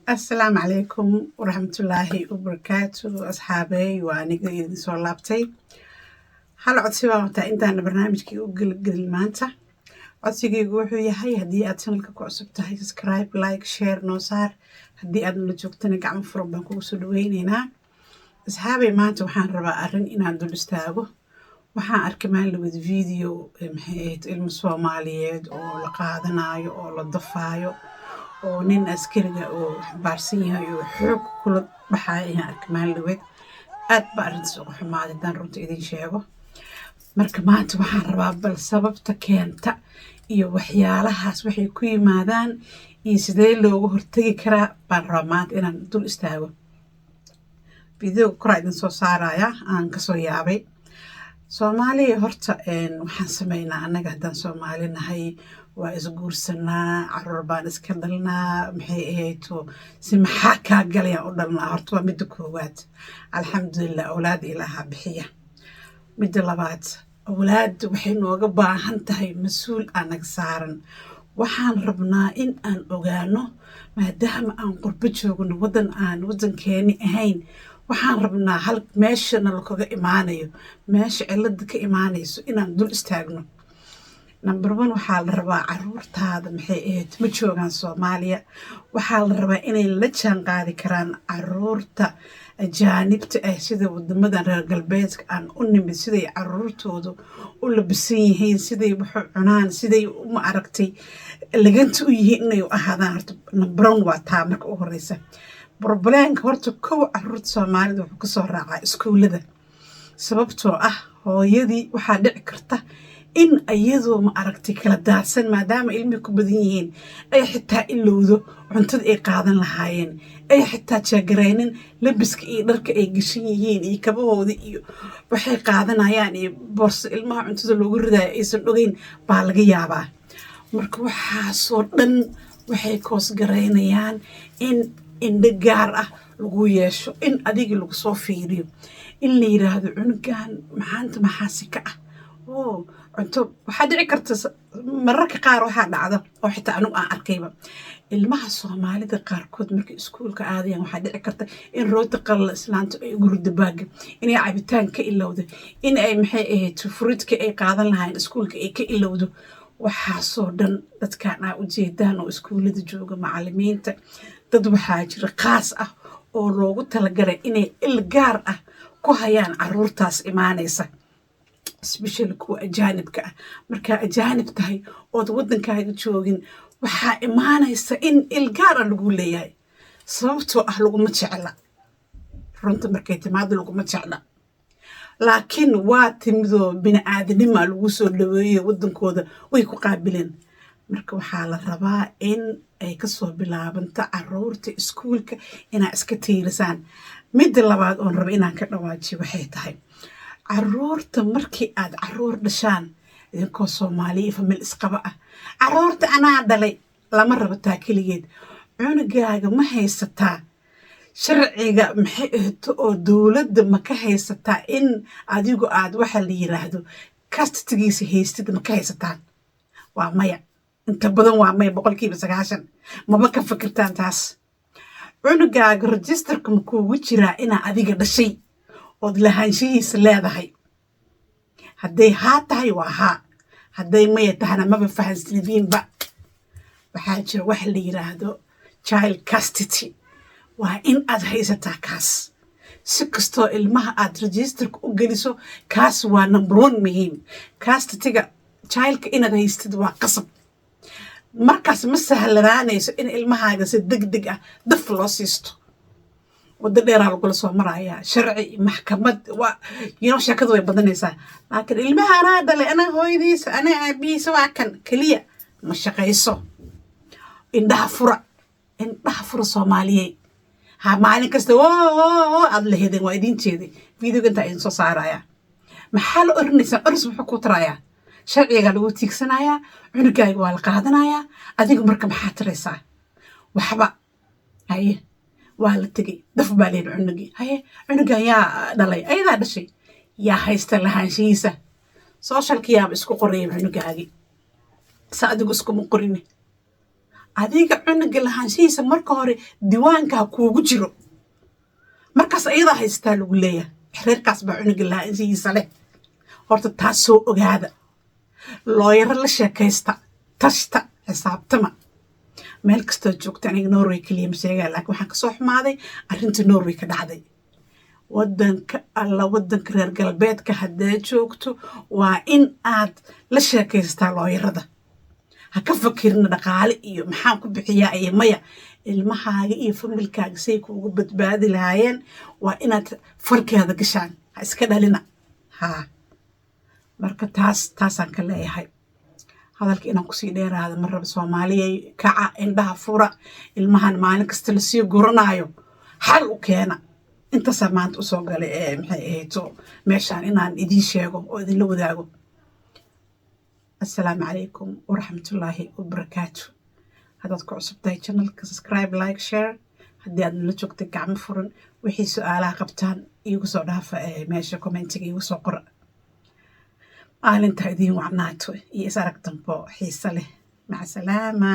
السلام عليكم ورحمة الله وبركاته أصحابي وأنا إذن سو لابتي هل عدسي بابتا إنتان برنامجكي وقل مانتا عدسيكي wuxuu yahay haddii aad channelka ku cusub tahay subscribe like share noo saar haddii aad nala joogtana gacmo furan baan kugu soo dhaweyneynaa asxaabay maanta waxaan rabaa arrin inaan dul istaago waxaan arkay maalin wada video maxay ahayd ilmo Soomaaliyeed oo la qaadanayo oo la dafaayo oo nin askariga oo xambaarsan yahay oo xoog kula baxaya ayaan arkay maalin dhaweed aad baa arrintaas uga xumaaday haddaan runta idin sheego marka maanta waxaan rabaa bal sababta keenta iyo waxyaalahaas waxay ku yimaadaan iyo sidee looga hortagi karaa baan rabaa maanta inaan dul istaago video koraa idin soo saaraya aan kasoo yaabay Soomaaliya horta waxaan sameynaa annaga haddaan Soomaali nahay waa isguursanaa caruur baan iska dhalnaa maxay ahayd si maxaa kaa galayaan u dhalnaa horta waa midda koowaad alxamdulilah awlaad ilaaha bixiya midda labaad awlaad waxay nooga baahan tahay mas-uul anaga saaran waxaan rabnaa in aan ogaano maadaama aan qurbo joogno waddankeeni ahayn waxaan rabnaa hal meeshana lakaga imaanayo meesha cilada ka imaanayso inaan dul istaagno number 1 waxaa la rabaa caruurtaada maxay ahayd ma joogaan Soomaaliya waxaa la rabaa inay la jaan qaadi karaan caruurta ajaanibta ah sida wadamadan reer galbeedka aan u nimid siday caruurtoodu u labisan yihiin siday wax u cunaan siday uma aragtay laganta u yihiin inay u ahaadaan horta number 1 waa taa marka u horeysa problemka horta kow caruurta Soomaalida wuxuu ka soo raacaa iskuulada sababtoo ah hooyadii waxaa dhici karta in ayadoo ma aragtay kala daadsan maadaama ilmi ku badan yihiin ay xitaa ilowdo cuntada ay qaadan lahaayeen ay xitaa jaagareynin labiska iyo dharka ay gashan yihiin iyo kabahooda iyo waxay qaadanayaan iyo boorso ilmaha cuntada loogu ridayo aysan ogeyn baa laga yaabaa marka waxaasoo dhan waxay koos gareynayaan in indho gaar ah lagu yeesho in adiga lagu soo fiiriyo in la yiraahdo cunugan maxaanta maxaasi ka ah cunto waxaa dhici karta mararka qaar waxaa dhacda oo xitaa anigu aan arkayba ilmaha Soomaalida qaarkood markay iskuulka aadayaan waxaa dhici karta in rooti qalal islaanta ay ugu ridabaaga inay cabitaan ka ilowdo in ay maxay ahayd fruitka ay qaadan lahayn iskuulka ay ka ilowdo waxaasoo dhan dadkaan aa ujeedaan oo iskuulada jooga macallimiinta dad waxaa jira qaas ah oo loogu talagalay inay il gaar ah ku hayaan caruurtaas imaanaysa especially kuwa ajaanibka ah markaa ajaanib tahay ood waddankaaga joogin waxaa imaanaysa in il gaar ah lagu leeyahay sababtoo ah laguma jecla runta markay timaado laguma jecla laakiin waa timidoo bini'aadanima lagu soo dhaweeyo waddankooda way ku qaabileen marka waxaa la rabaa in ay kasoo bilaabanto caruurta iskuulka inaa iska tiirisaan midda labaad oon raba inaan ka dhawaajiyo waxay tahay caruurta markii aad caruur dhashaan idinkoo Soomaaliya famil isqaba ah caruurta anaa dhalay lama rabataa keligeed cunugaaga ma haysataa sharciga maxay ahto oo dowladda ma ka haysataa in adigu aad waxa la yiraahdo custody-giisa haystid ma ka haysataan waa maya inta badan waa maya 90% maba ka fikirtaan taas cunugaaga registerka ma kuugu jiraa inaa adiga dhashay ood lahaanshihiisa leedahay hadday haa tahay waa haa hadday maya tahana maba fahansanadiinba waxaa jira waxa la yiraahdo child custody waa in aad haysataa kaas si kastoo ilmaha aad registerka u geliso kaas waa number 1 muhiim custody-ga childka inaad haystid waa qasab markaas ma sahlanaanayso in ilmahaaga si degdeg ah daf loo siisto waddo dheeraa lagula soo marayaa sharci maxkamad waa sheekadu way badanaysaa laakiin ilmaha anaa dhalay anaa hooyadiisa anaa aabihiisa waa kan keliya ma shaqayso indhaha fura Soomaaliyeed ha maalin kasta aad la hedeen waa idin jeeday videoga intaa idin soo saaraya maxaa la oranaysaa oris muxuu ku tarayaa sharciga lagu tiigsanayaa cunugaaga waa la qaadanayaa adigu marka maxaa taraysaa waxba haye waa la tegay daf baa leen cunugii haye cunugan yaa dhalay ayadaa dhashay yaa haysta lahaanshihiisa socialka yaaba isku qoraya cunugaagi sa adigu iskuma qorini adiga cunuga lahaanshihiisa marka hore diiwaanka kuugu jiro markaas ayadaa haystaa lagu leeyahay reerkaas baa cunuga lahaanshihiisa leh horta taas soo ogaada looyaro la sheekaysta tashta xisaabtama meel kastoo joogta aniga Norway kaliya ma sheegaa laakiin waxaan kasoo xumaaday arrintii Norway ka dhacday waddanka reer galbeedka haddaad joogto waa in aad la sheekaystaa looyarada ha ka fakirna dhaqaale iyo maxaan ku bixiyaa iyo maya ilmahaaga iyo familkaaga say kuugu badbaadi lahaayeen waa inaad farkeeda gashaan ha iska dhalina marka taasaan ka leeyahay hadalka inaan kusii dheeraada ma raba Soomaaliyay kaca indhaha fura ilmahan maalin kasta la sii guranaayo xal u keena intaas maanta u soo galay maxay ahayd meeshaan inaan idin sheego oo idin la wadaago assalaamu calaykum waraxmatullaahi wabarakaatuh haddaad ku cusubtahay channelka subscribe like share haddii aad nala joogtay gacmo furan wixii su'aalaha qabtaan iigu soo dhaafa meesha commentiga iigu soo qora maalinta idin wacnaato iyo is arag dambo xiisa leh maca salaama